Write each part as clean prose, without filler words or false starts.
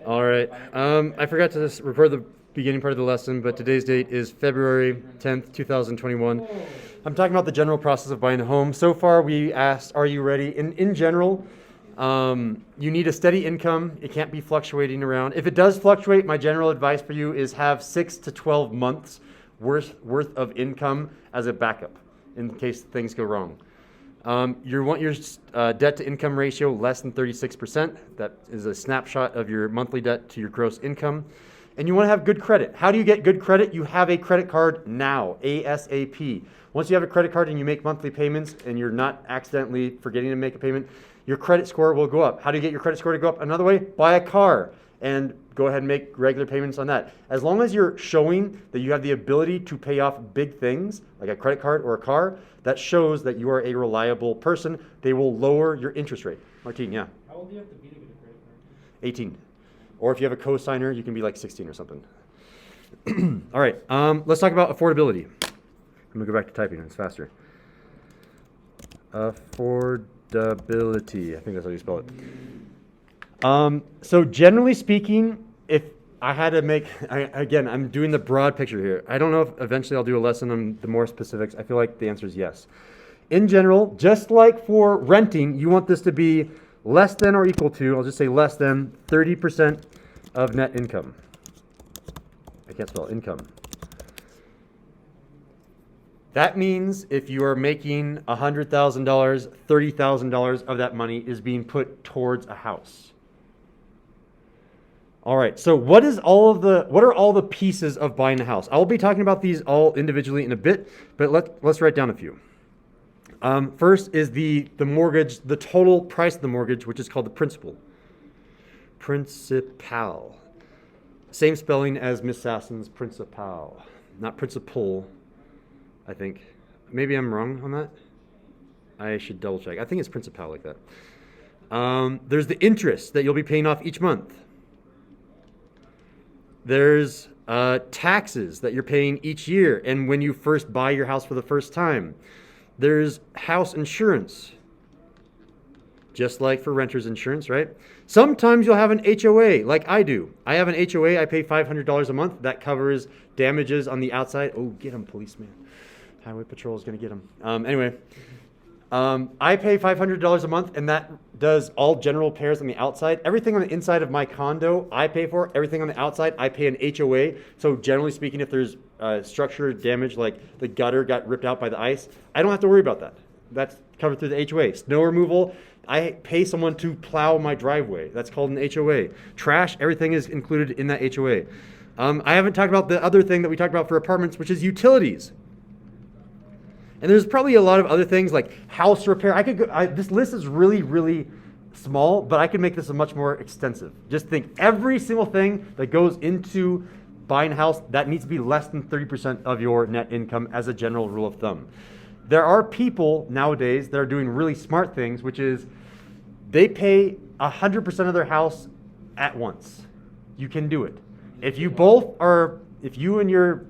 All right. I forgot to record the beginning part of the lesson, but today's date is February 10th, 2021. I'm talking about the general process of buying a home. So far, we asked, are you ready? In general, you need a steady income. It can't be fluctuating around. If it does fluctuate, my general advice for you is have 6 to 12 months worth of income as a backup in case things go wrong. You want your debt to income ratio less than 36%. That is a snapshot of your monthly debt to your gross income. And you want to have good credit. How do you get good credit? You have a credit card now, ASAP. Once you have a credit card and you make monthly payments and you're not accidentally forgetting to make a payment, your credit score will go up. How do you get your credit score to go up? Another way, buy a car and go ahead and make regular payments on that. As long as you're showing that you have the ability to pay off big things, like a credit card or a car, that shows that you are a reliable person. They will lower your interest rate. Martine, yeah? How old do you have to be to get a credit card? 18. Or if you have a co-signer, you can be like 16 or something. All right, let's talk about affordability. I'm gonna go back to typing, it's faster. Affordability, I think that's how you spell it. So generally speaking, if I had to make, again, I'm doing the broad picture here. I don't know if eventually I'll do a lesson on the more specifics. I feel like the answer is yes. In general, just like for renting, you want this to be less than or equal to, I'll just say less than 30% of net income. I can't spell income. That means if you are making $100,000, $30,000 of that money is being put towards a house. All right, so what are all the pieces of buying a house? I'll be talking about these all individually in a bit, but let's write down a few. First is the mortgage, the total price of the mortgage, which is called the principal. Principal. Same spelling as Miss Sasson's principal, not principal, I think. Maybe I'm wrong on that. I should double check. I think it's principal like that. There's the interest that you'll be paying off each month. There's taxes that you're paying each year and when you first buy your house for the first time. There's house insurance, just like for renter's insurance, right? Sometimes you'll have an HOA, like I do. I have an HOA, I pay $500 a month. That covers damages on the outside. Oh, get him, policeman. Highway Patrol is going to get him. Anyway, I pay $500 a month, and that does all general repairs on the outside. Everything on the inside of my condo, I pay for. Everything on the outside, I pay an HOA. So generally speaking, if there's structure damage, like the gutter got ripped out by the ice, I don't have to worry about that. That's covered through the HOA. Snow removal, I pay someone to plow my driveway. That's called an HOA. Trash, everything is included in that HOA. I haven't talked about the other thing that we talked about for apartments, which is utilities. And there's probably a lot of other things like house repair. This list is really, really small, but I could make this a much more extensive. Just think every single thing that goes into buying a house, that needs to be less than 30% of your net income as a general rule of thumb. There are people nowadays that are doing really smart things, which is they pay 100% of their house at once. You can do it. If you and your,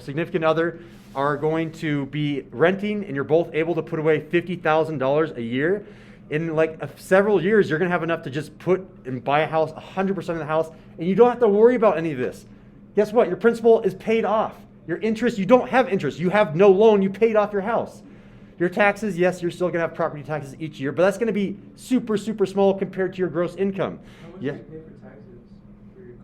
significant other are going to be renting and you're both able to put away $50,000 a year, in like several years, you're going to have enough to just put and buy a house, 100% of the house, and you don't have to worry about any of this. Guess what? Your principal is paid off. Your interest, you don't have interest. You have no loan. You paid off your house. Your taxes, yes, you're still going to have property taxes each year, but that's going to be super, super small compared to your gross income. How much do you pay for taxes for your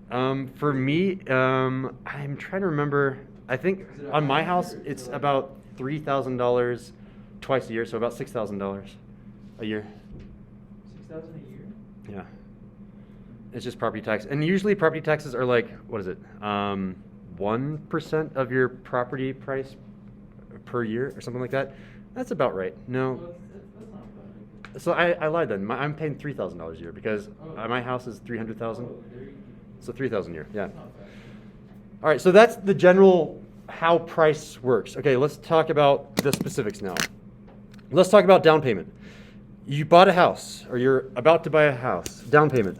condo? For me, I'm trying to remember. I think on my house, it's about $3,000 twice a year, so about $6,000 a year. $6,000 a year? Yeah. It's just property tax. And usually property taxes are like, 1% of your property price per year or something like that. That's about right. No. Well, that's not bad. So I lied then. I'm paying $3,000 a year because my house is $300,000. Oh, there you go. So $3,000 a year, yeah. That's not bad. All right, so that's the general how price works. Okay, let's talk about the specifics now. Let's talk about down payment. You bought a house, or you're about to buy a house. Down payment.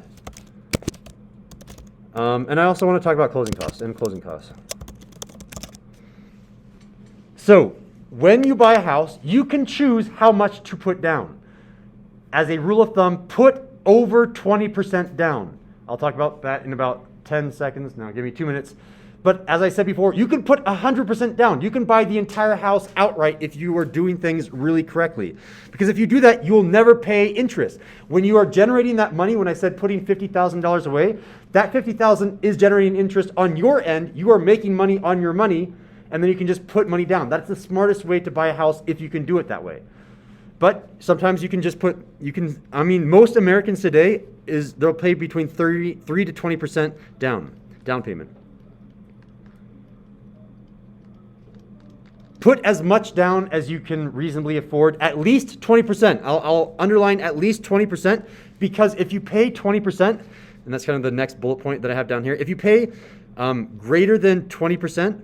And I also want to talk about closing costs. So, when you buy a house, you can choose how much to put down. As a rule of thumb, put over 20% down. I'll talk about that in about 10 seconds. Now, give me 2 minutes. But as I said before, you can put 100% down. You can buy the entire house outright if you are doing things really correctly. Because if you do that, you will never pay interest. When you are generating that money, when I said putting $50,000 away, that $50,000 is generating interest on your end. You are making money on your money, and then you can just put money down. That's the smartest way to buy a house if you can do it that way. But sometimes you can just put, most Americans today they'll pay between 3 to 20% down payment. Put as much down as you can reasonably afford, at least 20%. I'll underline at least 20%, because if you pay 20%, and that's kind of the next bullet point that I have down here, if you pay greater than 20%,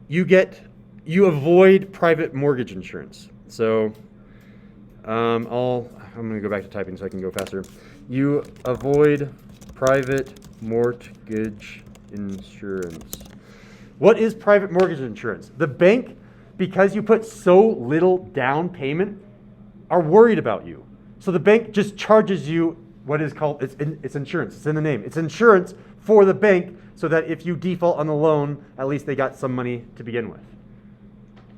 you avoid private mortgage insurance. So I'm going to go back to typing so I can go faster. You avoid private mortgage insurance. What is private mortgage insurance? The bank, because you put so little down payment, are worried about you. So the bank just charges you what is called, it's insurance. It's in the name. It's insurance for the bank so that if you default on the loan, at least they got some money to begin with.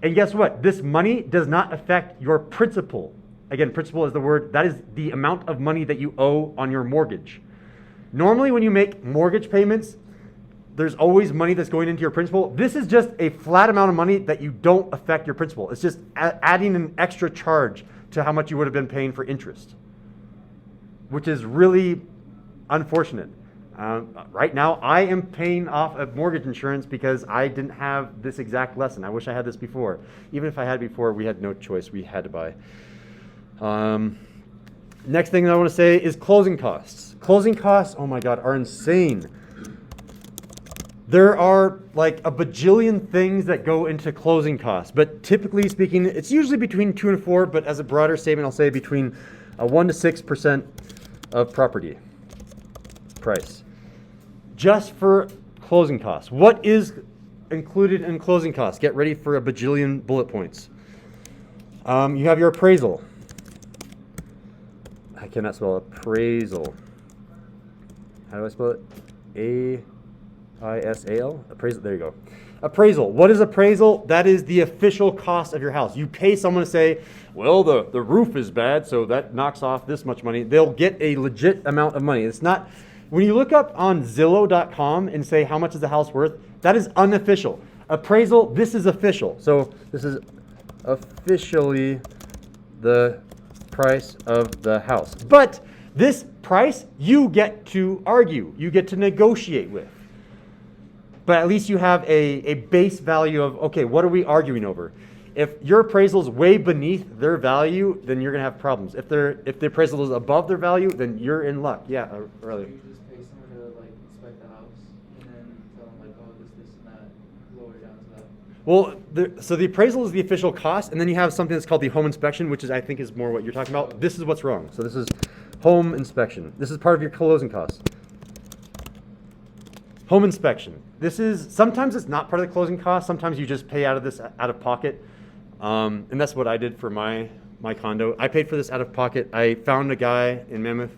And guess what? This money does not affect your principal. Again, principal is the word, that is the amount of money that you owe on your mortgage. Normally when you make mortgage payments, there's always money that's going into your principal. This is just a flat amount of money that you don't affect your principal. It's just adding an extra charge to how much you would have been paying for interest, which is really unfortunate. Right now, I am paying off a mortgage insurance because I didn't have this exact lesson. I wish I had this before. Even if I had it before, we had no choice. We had to buy. Next thing that I want to say is closing costs. Closing costs, oh my God, are insane. There are like a bajillion things that go into closing costs, but typically speaking, it's usually between 2 and 4, but as a broader statement, I'll say between 1 to 6% of property price. Just for closing costs. What is included in closing costs? Get ready for a bajillion bullet points. You have your appraisal. I cannot spell appraisal. How do I spell it? AISAL? Appraisal. There you go. Appraisal. What is appraisal? That is the official cost of your house. You pay someone to say, well, the roof is bad, so that knocks off this much money. They'll get a legit amount of money. It's not, when you look up on Zillow.com and say how much is the house worth, that is unofficial. Appraisal, this is official. So this is officially the price of the house. But this price, you get to argue. You get to negotiate with. But at least you have a base value of, okay, what are we arguing over? If your appraisal is way beneath their value, then you're going to have problems. If the appraisal is above their value, then you're in luck. Yeah, earlier. You just pay someone to like inspect the house and then tell them like, oh, this, and that, lower it down to that. Well, so the appraisal is the official cost, and then you have something that's called the home inspection, which is, I think, is more what you're talking about. This is what's wrong. So this is home inspection. This is part of your closing costs. Home inspection. This is, sometimes it's not part of the closing cost. Sometimes you just pay out of this out of pocket. And that's what I did for my condo. I paid for this out of pocket. I found a guy in Mammoth.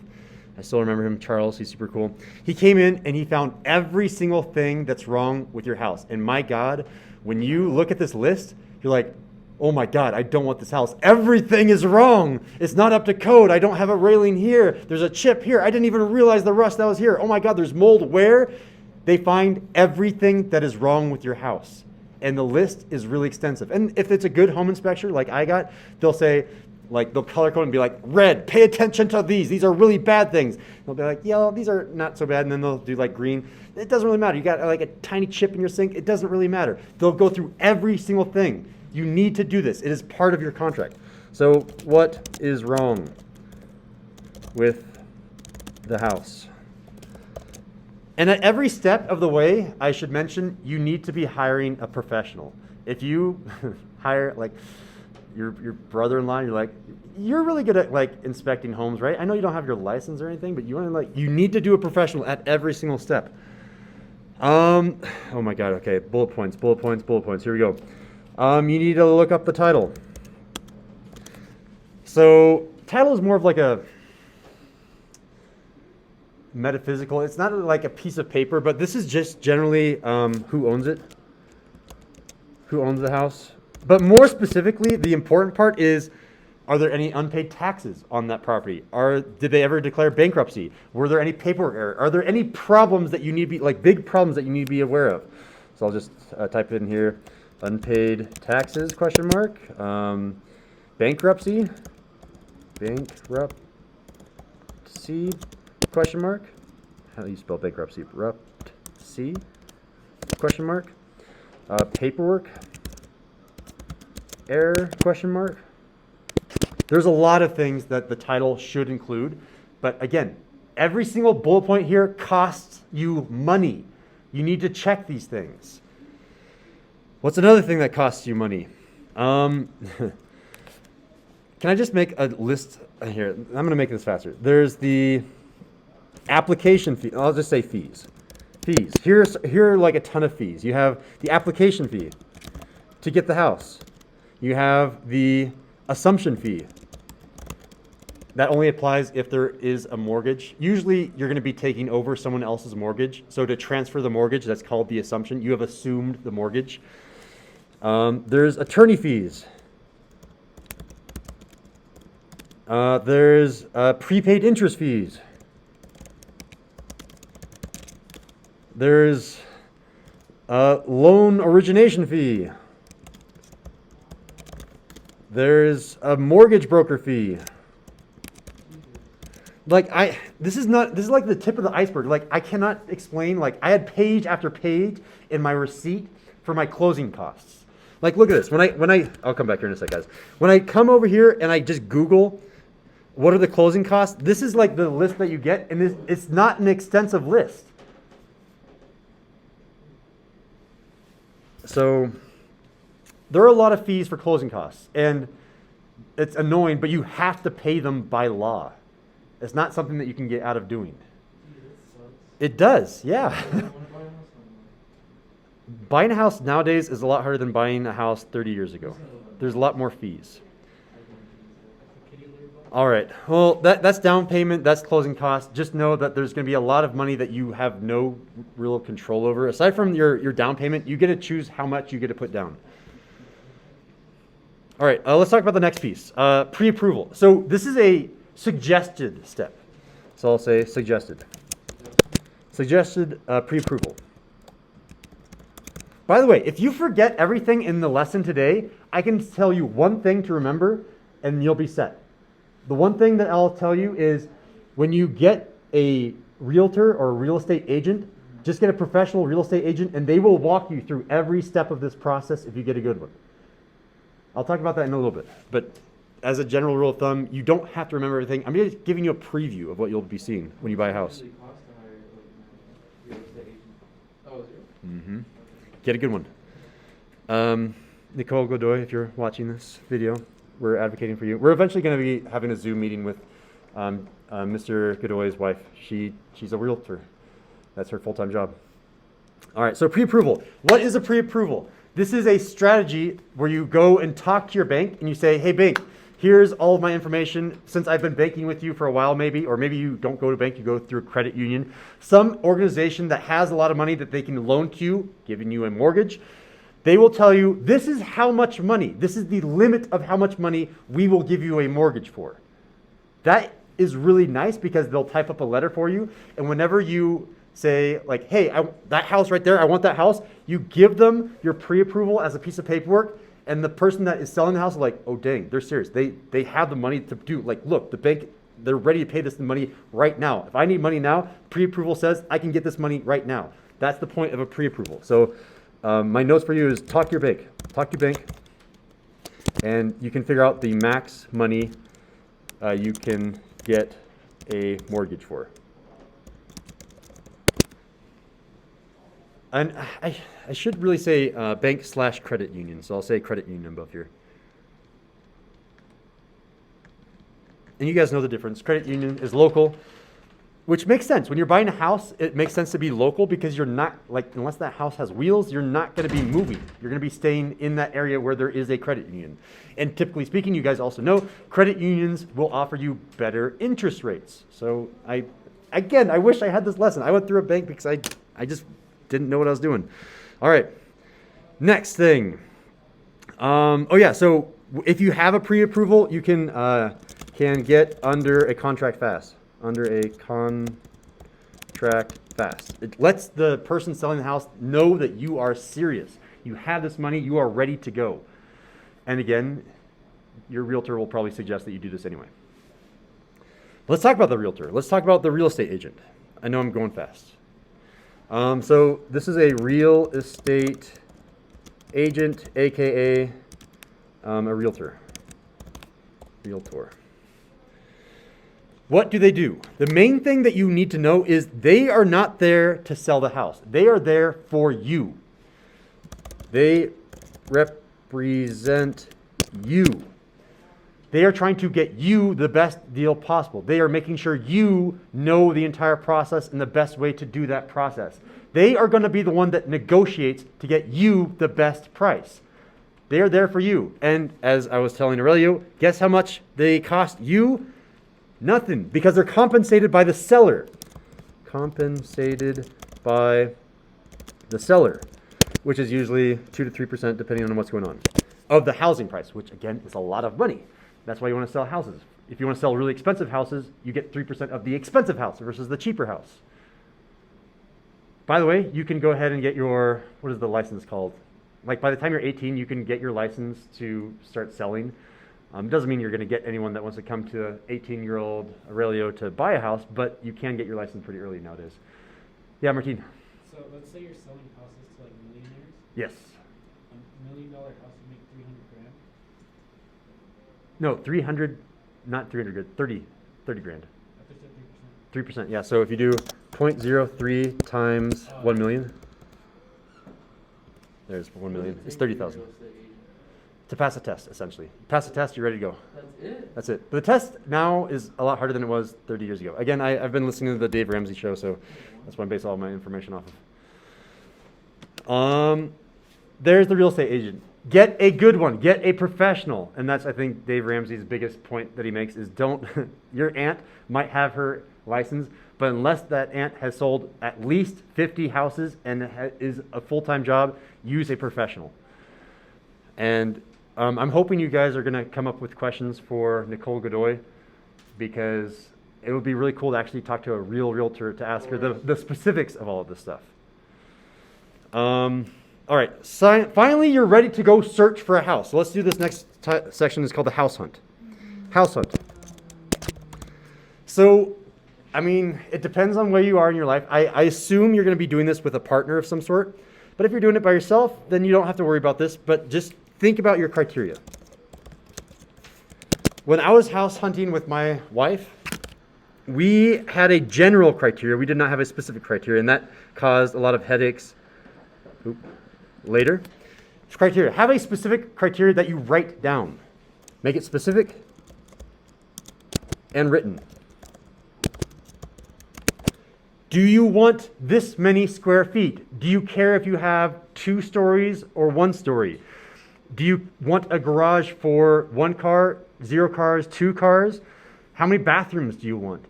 I still remember him, Charles. He's super cool. He came in and he found every single thing that's wrong with your house. And my God, when you look at this list, you're like, oh my God, I don't want this house. Everything is wrong. It's not up to code. I don't have a railing here. There's a chip here. I didn't even realize the rust that was here. Oh my God, there's mold where? They find everything that is wrong with your house. And the list is really extensive. And if it's a good home inspector like I got, they'll say, like, they'll color code and be like, red, pay attention to these. These are really bad things. They'll be like, yellow, these are not so bad. And then they'll do like green. It doesn't really matter. You got like a tiny chip in your sink. It doesn't really matter. They'll go through every single thing. You need to do this. It is part of your contract. So what is wrong with the house? And at every step of the way, I should mention, you need to be hiring a professional. If you hire like your brother-in-law, you're like, you're really good at like inspecting homes, right? I know you don't have your license or anything, but you need to do a professional at every single step. Oh my God, okay, bullet points. Here we go. You need to look up the title. So title is more of like metaphysical. It's not like a piece of paper, but this is just generally who owns it, who owns the house. But more specifically, the important part is, are there any unpaid taxes on that property? Did they ever declare bankruptcy? Were there any paperwork error? Are there any problems that you need to be, like big problems that you need to be aware of? So I'll just type it in here, unpaid taxes, question mark, bankruptcy, question mark. How do you spell bankruptcy? Bankruptcy, question mark. Paperwork, error, question mark. There's a lot of things that the title should include, but again, every single bullet point here costs you money. You need to check these things. What's another thing that costs you money? Can I just make a list here? I'm going to make this faster. There's the application fee. I'll just say fees. Fees. Here are like a ton of fees. You have the application fee to get the house. You have the assumption fee. That only applies if there is a mortgage. Usually you're going to be taking over someone else's mortgage. So to transfer the mortgage, that's called the assumption. You have assumed the mortgage. There's attorney fees. There's prepaid interest fees. There's loan origination fee. There's a mortgage broker fee. This is like the tip of the iceberg. Like, I cannot explain, like, I had page after page in my receipt for my closing costs. Like, look at this. I'll come back here in a sec, guys. When I come over here and I just Google what are the closing costs, this is like the list that you get, and it's not an extensive list. So there are a lot of fees for closing costs, and it's annoying, but you have to pay them by law. It's not something that you can get out of doing. It does, yeah. Buying a house nowadays is a lot harder than buying a house 30 years ago. There's a lot more fees. All right, well, that's down payment, that's closing costs. Just know that there's going to be a lot of money that you have no real control over. Aside from your down payment, you get to choose how much you get to put down. All right, let's talk about the next piece, pre-approval. So this is a suggested step. So I'll say suggested. Suggested pre-approval. By the way, if you forget everything in the lesson today, I can tell you one thing to remember and you'll be set. The one thing that I'll tell you is when you get a realtor or a real estate agent, just get a professional real estate agent and they will walk you through every step of this process if you get a good one. I'll talk about that in a little bit, but as a general rule of thumb, you don't have to remember everything. I'm just giving you a preview of what you'll be seeing when you buy a house. Mm-hmm. Get a good one. Nicole Godoy, if you're watching this video, we're advocating for you. We're eventually going to be having a Zoom meeting with Mr. Godoy's wife. She's a realtor. That's her full-time job. All right, so pre-approval. What is a pre-approval? This is a strategy where you go and talk to your bank and you say, hey, bank, here's all of my information. Since I've been banking with you for a while maybe, or maybe you don't go to a bank, you go through a credit union, some organization that has a lot of money that they can loan to you, giving you a mortgage. They will tell you, this is how much money, this is the limit of how much money we will give you a mortgage for. That is really nice because they'll type up a letter for you. And whenever you say like, hey, that house right there, I want that house, you give them your pre-approval as a piece of paperwork. And the person that is selling the house is like, oh, dang, they're serious. They have the money to do, like, look, the bank, they're ready to pay this money right now. If I need money now, pre-approval says I can get this money right now. That's the point of a pre-approval. So my notes for you is talk to your bank. Talk to your bank. And you can figure out the max money you can get a mortgage for. And I should really say bank/credit union, so I'll say credit union above here. And you guys know the difference. Credit union is local, which makes sense. When you're buying a house, it makes sense to be local because you're not, like, unless that house has wheels, you're not going to be moving. You're going to be staying in that area where there is a credit union. And typically speaking, you guys also know, credit unions will offer you better interest rates. So Again, I wish I had this lesson. I went through a bank because I just didn't know what I was doing. All right. Next thing. Oh yeah, so if you have a pre-approval, you can get under a contract fast. Under a contract fast. It lets the person selling the house know that you are serious. You have this money, you are ready to go. And again, your realtor will probably suggest that you do this anyway. Let's talk about the realtor. Let's talk about the real estate agent. I know I'm going fast. So this is a real estate agent, aka a realtor. Realtor. What do they do? The main thing that you need to know is they are not there to sell the house. They are there for you. They represent you. They are trying to get you the best deal possible. They are making sure you know the entire process and the best way to do that process. They are going to be the one that negotiates to get you the best price. They are there for you. And as I was telling Aurelio, guess how much they cost you? Nothing, because they're compensated by the seller. Compensated by the seller, which is usually 2 to 3% depending on what's going on, of the housing price, which again is a lot of money. That's why you want to sell houses. If you want to sell really expensive houses, you get 3% of the expensive house versus the cheaper house. By the way, you can go ahead and get your, what is the license called? Like by the time you're 18, you can get your license to start selling. It doesn't mean you're going to get anyone that wants to come to an 18-year-old Aurelio to buy a house, but you can get your license pretty early nowadays. Yeah, Martine? So let's say you're selling houses to like millionaires. Yes. $1 million house would make 300 grand. No, 300, not 300 grand, 30 grand. I thought you said 3%. 3%, yeah. So if you do 0.03 times 1 million, there's 1 million. It's 30,000. To pass a test, essentially. Pass a test, you're ready to go. That's it? That's it. But the test now is a lot harder than it was 30 years ago. Again, I've been listening to the Dave Ramsey show, so that's what I base all my information off of. There's the real estate agent. Get a good one. Get a professional. And that's, I think, Dave Ramsey's biggest point that he makes is don't, your aunt might have her license, but unless that aunt has sold at least 50 houses and is a full-time job, use a professional. And I'm hoping you guys are going to come up with questions for Nicole Godoy, because it would be really cool to actually talk to a real realtor to ask her the specifics of all of this stuff. All right, finally you're ready to go search for a house. So let's do this next section. It's called the house hunt. House hunt. So, I mean, it depends on where you are in your life. I assume you're going to be doing this with a partner of some sort. But if you're doing it by yourself, then you don't have to worry about this. But just think about your criteria. When I was house hunting with my wife, we had a general criteria. We did not have a specific criteria, and that caused a lot of headaches later. Criteria. Have a specific criteria that you write down. Make it specific and written. Do you want this many square feet? Do you care if you have 2 stories or 1 story? Do you want a garage for 1 car, 0 cars, 2 cars? How many bathrooms do you want?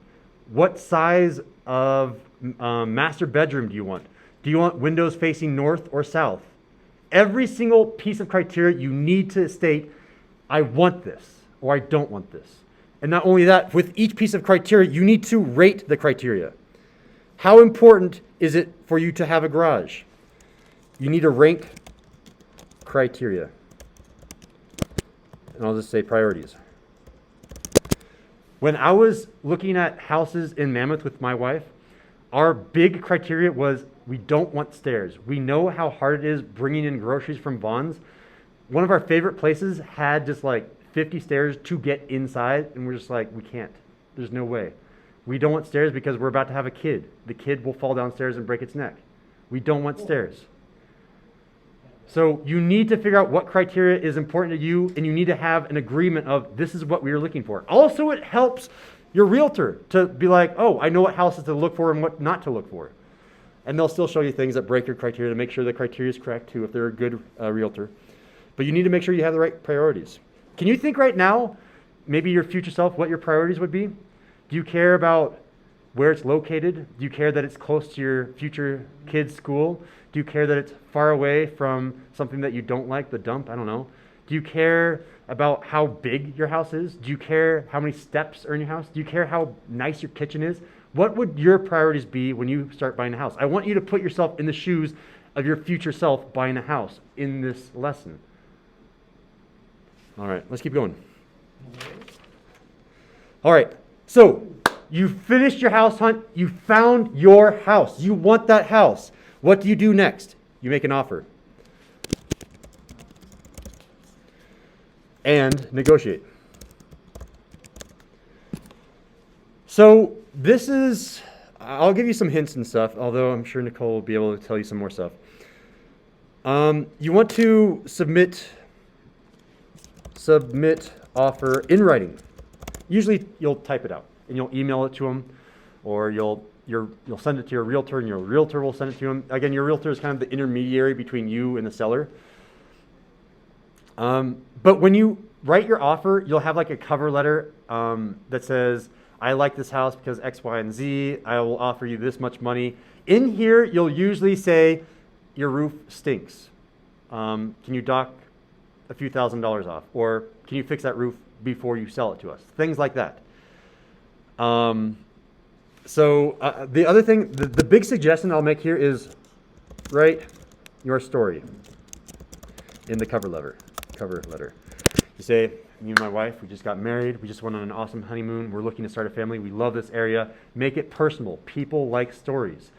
What size of master bedroom do you want? Do you want windows facing north or south? Every single piece of criteria you need to state, I want this or I don't want this. And not only that, with each piece of criteria, you need to rate the criteria. How important is it for you to have a garage? You need to rank criteria. And I'll just say priorities. When I was looking at houses in Mammoth with my wife, our big criteria was we don't want stairs. We know how hard it is bringing in groceries from Vaughn's. One of our favorite places had just like 50 stairs to get inside, and we're just like, we can't. There's no way. We don't want stairs because we're about to have a kid. The kid will fall downstairs and break its neck. We don't want stairs. So you need to figure out what criteria is important to you, and you need to have an agreement of this is what we are looking for. Also, it helps your realtor to be like, oh, I know what houses to look for and what not to look for. And they'll still show you things that break your criteria to make sure the criteria is correct too if they're a good realtor. But you need to make sure you have the right priorities. Can you think right now, maybe your future self, what your priorities would be? Do you care about where it's located? Do you care that it's close to your future kid's school? Do you care that it's far away from something that you don't like, the dump? I don't know. Do you care about how big your house is? Do you care how many steps are in your house? Do you care how nice your kitchen is? What would your priorities be when you start buying a house? I want you to put yourself in the shoes of your future self buying a house in this lesson. All right, let's keep going. All right, so you finished your house hunt. You found your house. You want that house. What do you do next? You make an offer and negotiate. So this is, I'll give you some hints and stuff, although I'm sure Nicole will be able to tell you some more stuff. You want to submit offer in writing. Usually you'll type it out and you'll email it to them, or you'll send it to your realtor, and your realtor will send it to them. Again, your realtor is kind of the intermediary between you and the seller. But when you write your offer, you'll have like a cover letter that says, I like this house because X, Y, and Z. I will offer you this much money. In here, you'll usually say, your roof stinks. Can you dock a few $1,000s off? Or can you fix that roof before you sell it to us? Things like that. So the other thing, the big suggestion I'll make here is write your story in the cover letter. You say, me and my wife, we just got married. We just went on an awesome honeymoon. We're looking to start a family. We love this area. Make it personal. People like stories.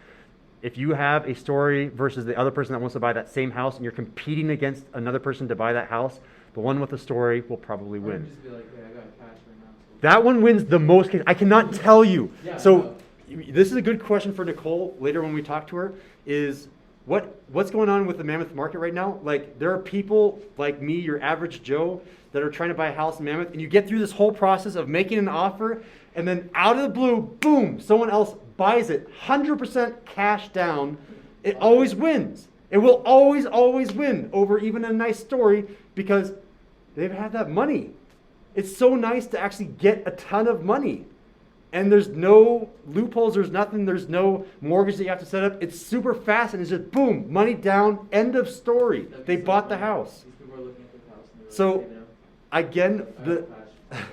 If you have a story versus the other person that wants to buy that same house and you're competing against another person to buy that house, the one with the story will probably win. Just be like, hey, I got cash right now. So That one wins the most cases. I cannot tell you. Yeah, So this is a good question for Nicole later when we talk to her, is what's going on with the Mammoth market right now? Like, there are people like me, your average Joe, that are trying to buy a house in Mammoth, and you get through this whole process of making an offer, and then out of the blue, boom, someone else buys it 100% cash down. It always wins. It will always, always win over even a nice story because they've had that money. It's so nice to actually get a ton of money. And there's no loopholes, there's nothing, there's no mortgage that you have to set up. It's super fast and it's just boom, money down, end of story. They bought the house. these people are looking at the house and they're So, like, hey, again, I the have cash.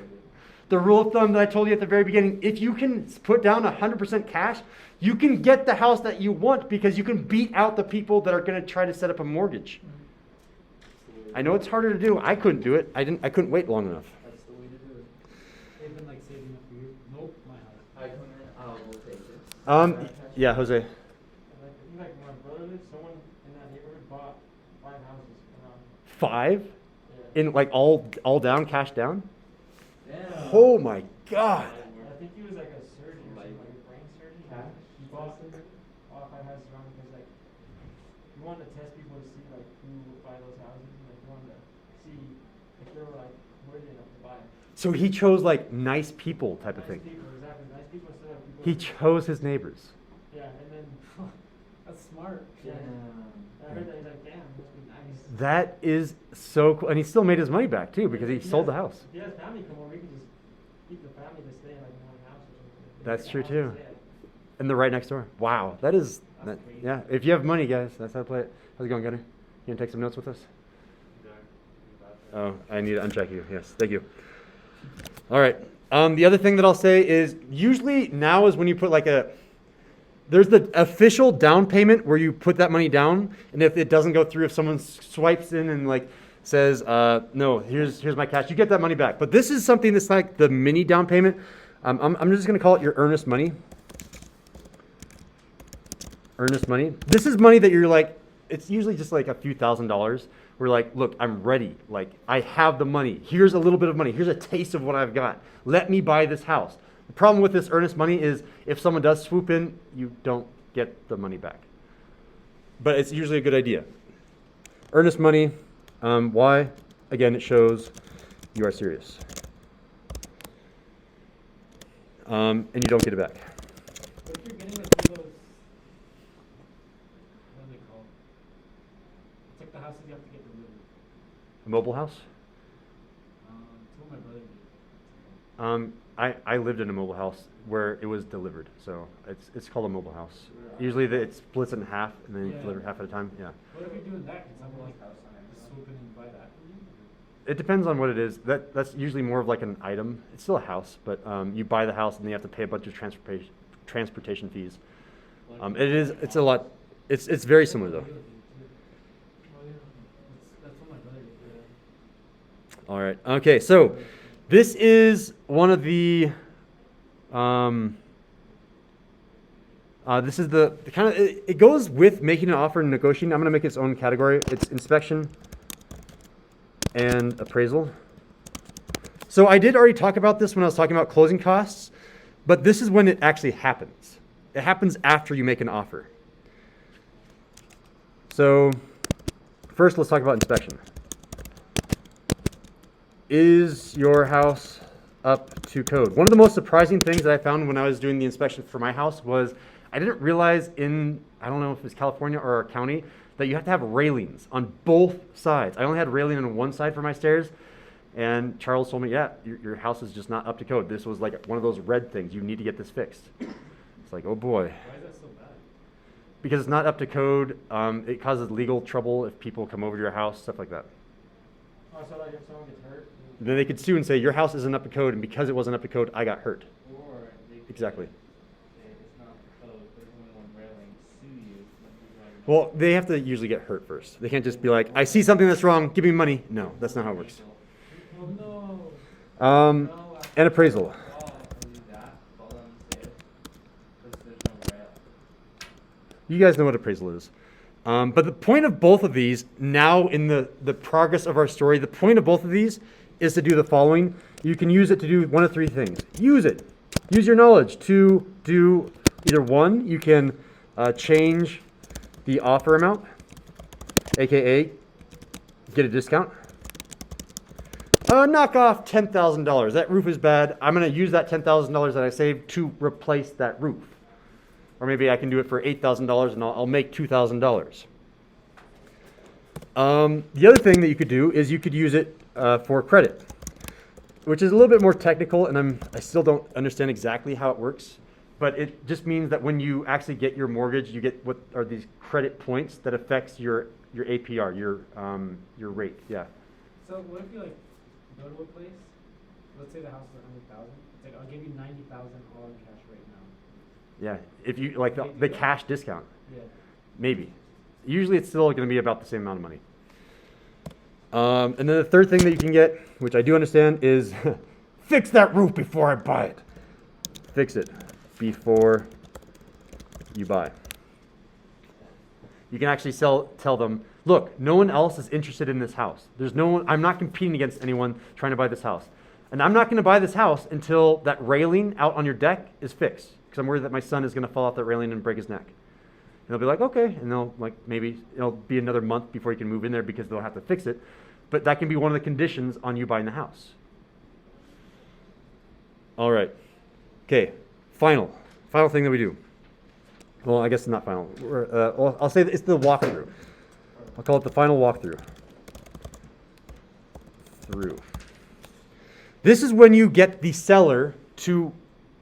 the rule of thumb that I told you at the very beginning, if you can put down 100% cash, you can get the house that you want because you can beat out the people that are going to try to set up a mortgage. I know it's harder to do. I couldn't do it. I couldn't wait long enough. That's the way to do it. They've been like saving up for you. Nope, my house. I come in, we'll take this. Yeah, Jose. Like, I think like my brother lives, someone in that neighborhood bought 5 houses around. 5 Yeah. in like all down, cash down. Damn. Oh my God. I think he was like a surgeon or something, like a brain surgeon. Cash? He bought all 5 houses around because like he wanted to test people to see like who would buy those houses. Like he wanted to see if they were like worthy enough to buy. So he chose like nice people type of Nice thing. people, exactly. Nice people instead of people. He chose his neighbors. Yeah, and then that's smart. Yeah. I heard that he's like, damn, must be nice. That is so cool. And he still made his money back too because he sold the house. If he has family come over, he can just keep the family to stay in like one house or something. That's Like, true, a house to too. stay at. And they're right next door. Wow. That is, That's crazy. yeah. If you have money, guys, that's how to play it. How's it going, Gunner? You gonna take some notes with us? Oh, I need to uncheck you. Yes, thank you. All right. The other thing that I'll say is usually now is when you put like there's the official down payment where you put that money down, and if it doesn't go through, if someone swipes in and like says, no, here's my cash, you get that money back. But this is something that's like the mini down payment. I'm just gonna call it your earnest money. Earnest money. This is money that you're like, it's usually just like a few $1,000s. We're like, look, I'm ready. Like, I have the money. Here's a little bit of money. Here's a taste of what I've got. Let me buy this house. The problem with this earnest money is if someone does swoop in, you don't get the money back. But it's usually a good idea. Earnest money, why? Again, it shows you are serious. And you don't get it back. What if you're getting like one of those, what are they called? It's like the houses you have to get delivered. A mobile house? That's what my brother did. I lived in a mobile house where it was delivered, so it's called a mobile house. Usually it splits it in half and then you deliver half at a time. Yeah. What if you're doing that? Can someone like swoop in and buy that for you? It depends on what it is. That's usually more of like an item. It's still a house, but you buy the house and then you have to pay a bunch of transportation fees. It's a lot. It's very similar though. That's what my brother did. All right. Okay. So this is one of the. This is the kind of it goes with making an offer and negotiating. I'm going to make its own category. It's inspection and appraisal. So I did already talk about this when I was talking about closing costs, but this is when it actually happens. It happens after you make an offer. So first, let's talk about inspection. Is your house up to code? One of the most surprising things that I found when I was doing the inspection for my house was I didn't realize I don't know if it was California or our county, that you have to have railings on both sides. I only had railing on one side for my stairs, and Charles told me, yeah, your house is just not up to code. This was like one of those red things. You need to get this fixed. It's like, oh boy. Why is that so bad? Because it's not up to code. It causes legal trouble if people come over to your house, stuff like that. Oh, so like if someone gets hurt? Then they could sue and say, your house isn't up to code, and because it wasn't up to code, I got hurt. Or they could Exactly. say it's not the code, there's only one railing, sue you. Well, they have to usually get hurt first. They can't just be like, I see something that's wrong, give me money. No, that's not how it works. Oh no. And appraisal. You guys know what appraisal is. But the point of both of these, now in the progress of our story, the point of both of these is to do the following. You can use it to do one of three things. Use it. Use your knowledge to do either one, you can change the offer amount, aka get a discount. Knock off $10,000. That roof is bad. I'm going to use that $10,000 that I saved to replace that roof. Or maybe I can do it for $8,000 and I'll make $2,000. The other thing that you could do is you could use it for credit, which is a little bit more technical, and I still don't understand exactly how it works. But it just means that when you actually get your mortgage, you get what are these credit points that affects your APR, your rate. Yeah. So what if you like go to a place? Let's say the house is 100,000. It's like I'll give you 90,000 all in cash right now. Yeah. If you like the cash discount, Yeah. maybe. Usually it's still going to be about the same amount of money. And then the third thing that you can get, which I do understand, is fix that roof before I buy it. Fix it before you buy. You can actually tell them, look, no one else is interested in this house. There's no one, I'm not competing against anyone trying to buy this house. And I'm not going to buy this house until that railing out on your deck is fixed. Because I'm worried that my son is going to fall off that railing and break his neck. And they'll be like, okay. And they'll like, maybe it'll be another month before you can move in there because they'll have to fix it. But that can be one of the conditions on you buying the house. All right. Okay. Final thing that we do. Well, I guess it's not final. I'll say it's the walkthrough. I'll call it the final walkthrough. This is when you get the seller to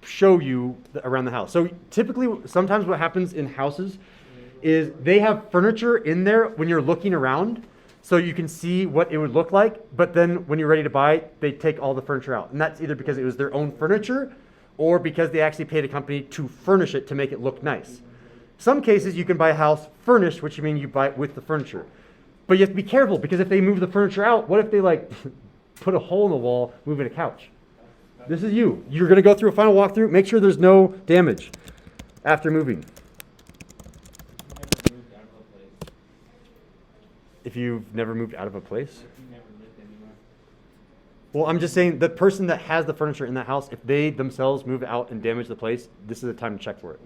show you around the house. So typically, sometimes what happens in houses is they have furniture in there when you're looking around, so you can see what it would look like. But then when you're ready to buy, they take all the furniture out, and that's either because it was their own furniture, or because they actually paid a company to furnish it to make it look nice. Some cases you can buy a house furnished, which means you buy it with the furniture. But you have to be careful, because if they move the furniture out, what if they like put a hole in the wall moving a couch? This is you. You're going to go through a final walkthrough. Make sure there's no damage after moving. If you've never moved out of a place? Well, I'm just saying the person that has the furniture in that house, if they themselves move out and damage the place, this is the time to check for it.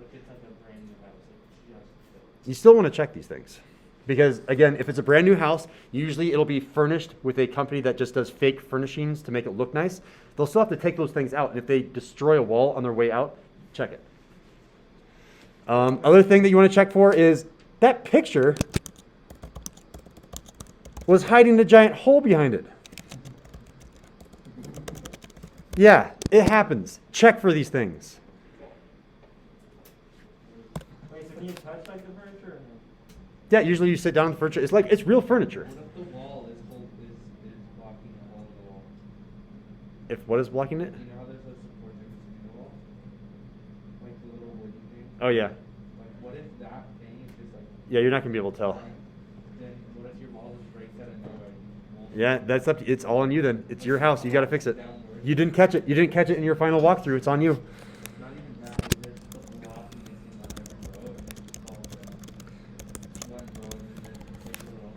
You still want to check these things. Because, again, if it's a brand new house, usually it'll be furnished with a company that just does fake furnishings to make it look nice. They'll still have to take those things out. And if they destroy a wall on their way out, check it. Other thing that you want to check for is that picture was hiding a giant hole behind it. Yeah, it happens. Check for these things. Wait, so can you touch like the furniture or no? Yeah, usually you sit down on the furniture. It's real furniture. What if the wall is blocking one of the walls? If what is blocking it? You know how there's a support that goes in the wall? Like the little wooden thing? Oh yeah. Like what if that thing is just like Yeah, you're not gonna be able to tell. then what if your wall just breaks out and nowhere? Yeah, that's up to you. It's all on you then. It's your house. You gotta fix it. You didn't catch it. You didn't catch it in your final walkthrough. It's on you. Not even that, there's the block missing on every row and it just falls down. One row and then take a row.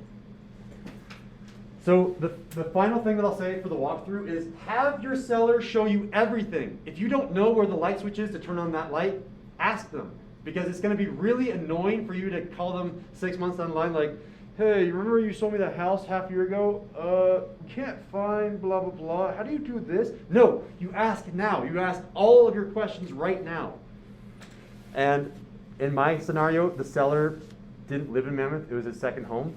So the final thing that I'll say for the walkthrough is have your seller show you everything. If you don't know where the light switch is to turn on that light, ask them. Because it's going to be really annoying for you to call them 6 months down the line like, hey, you remember you sold me that house half a year ago? Can't find blah, blah, blah. How do you do this? No, you ask now. You ask all of your questions right now. And in my scenario, the seller didn't live in Mammoth. It was his second home.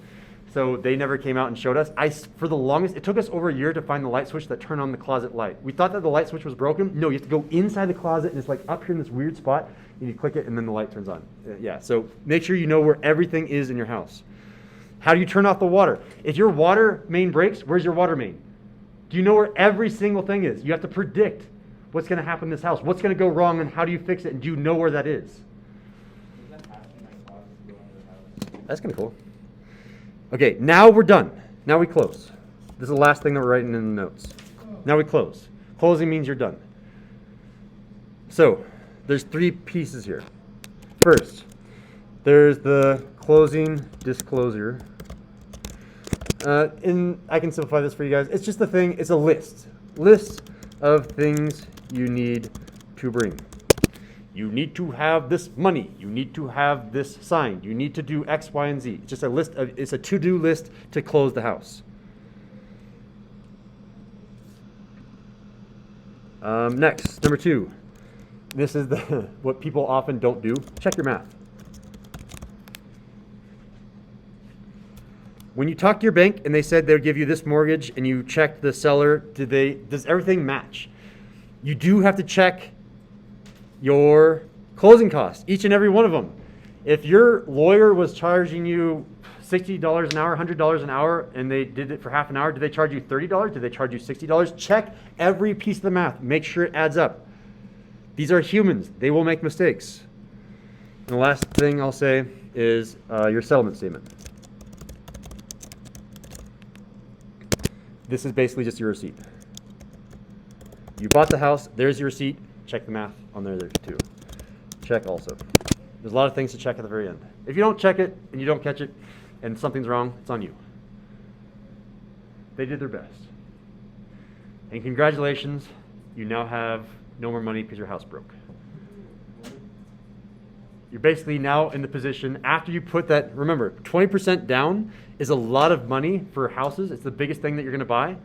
So they never came out and showed us. For the longest, it took us over a year to find the light switch that turned on the closet light. We thought that the light switch was broken. No, you have to go inside the closet and it's like up here in this weird spot. And you click it and then the light turns on. Yeah, so make sure you know where everything is in your house. How do you turn off the water? If your water main breaks, where's your water main? Do you know where every single thing is? You have to predict what's going to happen in this house. What's going to go wrong and how do you fix it? And do you know where that is? That's kind of cool. Okay, now we're done. Now we close. This is the last thing that we're writing in the notes. Now we close. Closing means you're done. So, there's 3 pieces here. First, there's the closing disclosure. And I can simplify this for you guys. It's just the thing, it's a list. List of things you need to bring. You need to have this money. You need to have this signed. You need to do X, Y, and Z. It's just a list of, it's a to-do list to close the house. Next, number 2. This is the what people often don't do. Check your math. When you talk to your bank and they said they'll give you this mortgage and you checked the seller, does everything match? You do have to check your closing costs, each and every one of them. If your lawyer was charging you $60 an hour, $100 an hour, and they did it for half an hour, did they charge you $30? Did they charge you $60? Check every piece of the math. Make sure it adds up. These are humans. They will make mistakes. And the last thing I'll say is your settlement statement. This is basically just your receipt. You bought the house. There's your receipt. Check the math on there too. Check also. There's a lot of things to check at the very end. If you don't check it and you don't catch it and something's wrong, it's on you. They did their best. And congratulations, you now have no more money because your house broke. You're basically now in the position after you put that, remember, 20% down is a lot of money for houses. It's the biggest thing that you're going to buy.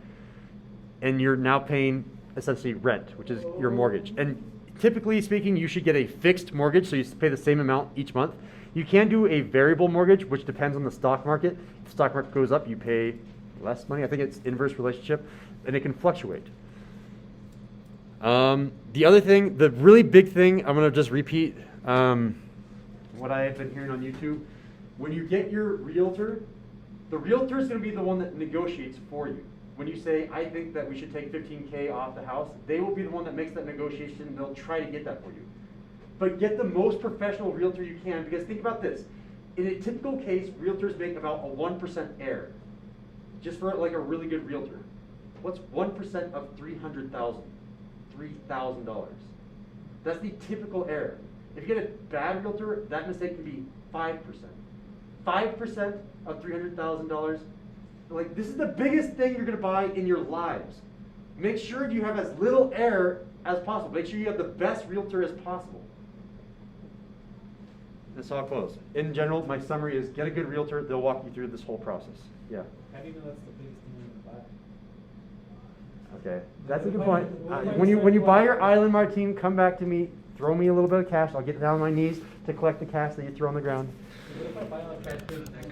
And you're now paying essentially rent, which is your mortgage. And typically speaking, you should get a fixed mortgage, so you pay the same amount each month. You can do a variable mortgage, which depends on the stock market. If the stock market goes up, you pay less money. I think it's inverse relationship, and it can fluctuate. The other thing, the really big thing, I'm going to just repeat what I've been hearing on YouTube. When you get your realtor, the realtor is going to be the one that negotiates for you. When you say, I think that we should take $15K off the house, they will be the one that makes that negotiation. They'll try to get that for you. But get the most professional realtor you can, because think about this. In a typical case, realtors make about a 1% error, just for like a really good realtor. What's 1% of $300,000? $3,000. That's the typical error. If you get a bad realtor, that mistake can be 5%. 5% of $300,000. Like, this is the biggest thing you're going to buy in your lives. Make sure you have as little error as possible. Make sure you have the best realtor as possible. That's how I'll close. In general, my summary is get a good realtor. They'll walk you through this whole process. Yeah. How do you know that's the biggest thing you're going to buy? Okay. That's a good point. When you buy your Island Martine, come back to me. Throw me a little bit of cash. I'll get down on my knees to collect the cash that you throw on the ground. What if I buy like that thing?